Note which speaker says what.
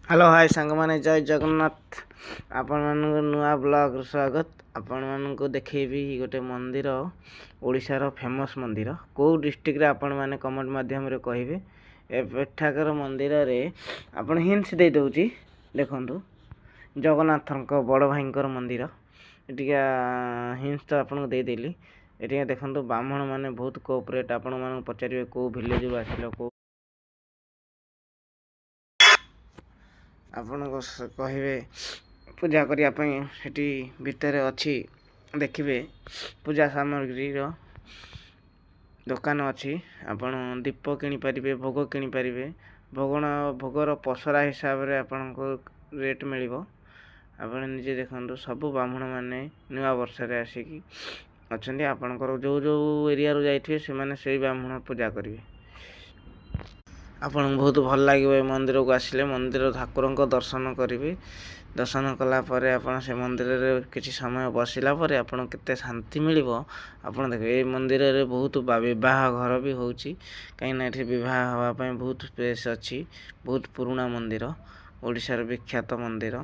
Speaker 1: Hello hi सांगमाने जय जगन्नाथ आपण मानक नुआ ब्लॉग स्वागत। आपण मानक देखैबी गोटे मंदिर ओडिशार फेमस मंदिर को डिस्ट्रिक्ट रे आपण माने कमेंट माध्यम रे कहिबे। एठाकर मंदिर रे आपण हिंट्स दे दउची देखंतु जगन्नाथଙ୍କ बड़ भाईଙ୍କର मंदिर एटिका हिंट्स तो आपण दे देली। एटिका देखंतु ब्राह्मण माने बहुत कोऑपरेट आपण माने पचारिबे को विलेज रो आसिलो को आपण कहे पूजा करने भितर अच्छी देखिए पूजा सामग्री दुकान अच्छी आपण दीप किनी पारिबे भोग किनी पारिबे भोगर पसरा हिसाब से आपण को रेट मिलिबो। आपण निजे देखंतु सब ब्राह्मण माने नुआ वर्ष रे आसिकी अछंती आपनकर जो जो एरिया रो जाइथिबे से माने सेही ब्राह्मण पूजा करिवे। आपन बहुत भल लगे मंदिर को आसिले मंदिर ठाकुर दर्शन करेंगे। दर्शन कलापर आपड़ से मंदिर रे किसी समय बसला आपड़ के शांति मिल आप देखिए ये मंदिर रे बहुत बह घर भी हो कहीं बह हाँपाई बहुत स्पेस अच्छी बहुत पुराना मंदिर ओडिशार विख्यात मंदिर।